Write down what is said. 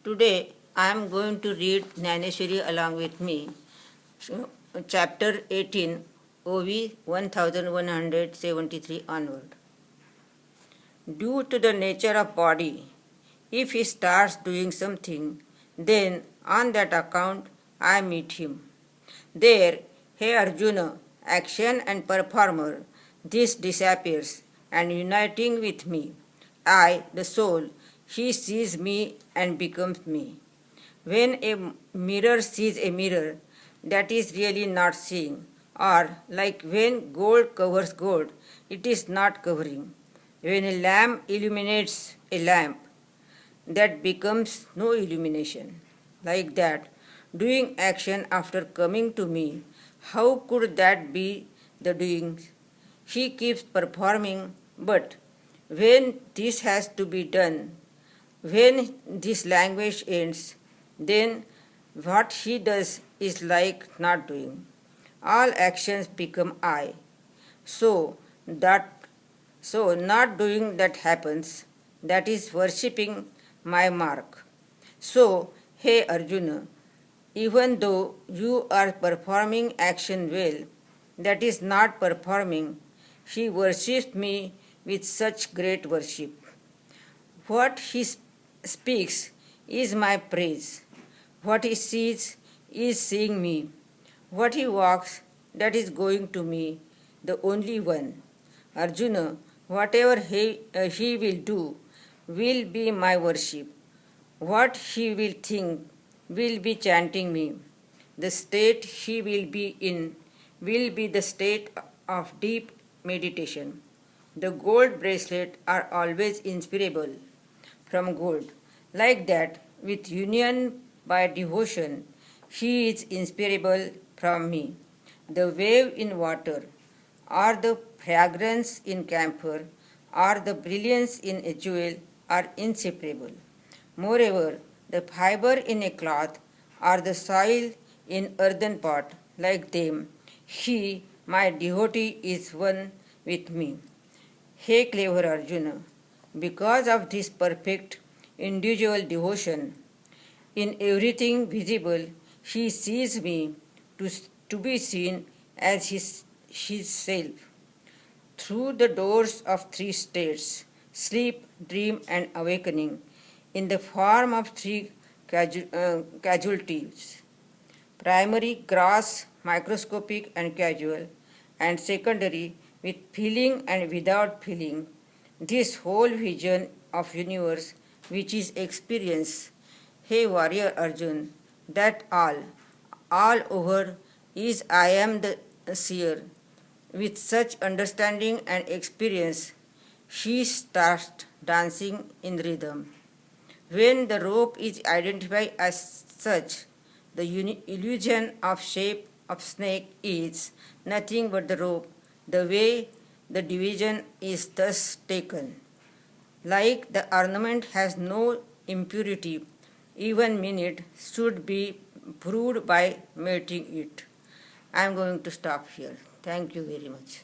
Today I am going to read Jnaneshwari along with me, chapter 18, OV 1173 onward. Due to the nature of body, if he starts doing something, then on that account I meet him. There, hey Arjuna, action and performer, this disappears, and uniting with me, I, the soul, he sees me and becomes me. When a mirror sees a mirror, that is really not seeing, or like when gold covers gold, it is not covering. When a lamp illuminates a lamp, that becomes no illumination. Like that, doing action after coming to me, how could that be the doing? He keeps performing, but when this has to be done, when this language ends, then what he does is like not doing. All actions become I. So that not doing that happens, that is worshipping my mark. So, hey Arjuna, even though you are performing action well, that is not performing, he worships me with such great worship. What he speaks is my praise. What he sees is seeing me. What he walks, that is going to me, the only one. Arjuna, whatever he will do will be my worship. What he will think will be chanting me. The state he will be in will be the state of deep meditation. The gold bracelet are always inspirable from gold. Like that, with union by devotion, he is inspirable from me. The wave in water, or the fragrance in camphor, or the brilliance in a jewel are inseparable. Moreover, the fiber in a cloth, or the soil in earthen pot, like them, he, my devotee, is one with me. Hey clever Arjuna, because of this perfect individual devotion, in everything visible, he sees me to be seen as his self. Through the doors of three states, sleep, dream, and awakening, in the form of three casualties: primary, gross, microscopic, and casual, and secondary, with feeling and without feeling, this whole vision of universe which is experience. Hey warrior Arjun, that all over is I am the seer. With such understanding and experience, she starts dancing in rhythm. When the rope is identified as such, the illusion of shape of snake is nothing but the rope, the way the division is thus taken. Like the ornament has no impurity, even minute should be proved by melting it. I am going to stop here. Thank you very much.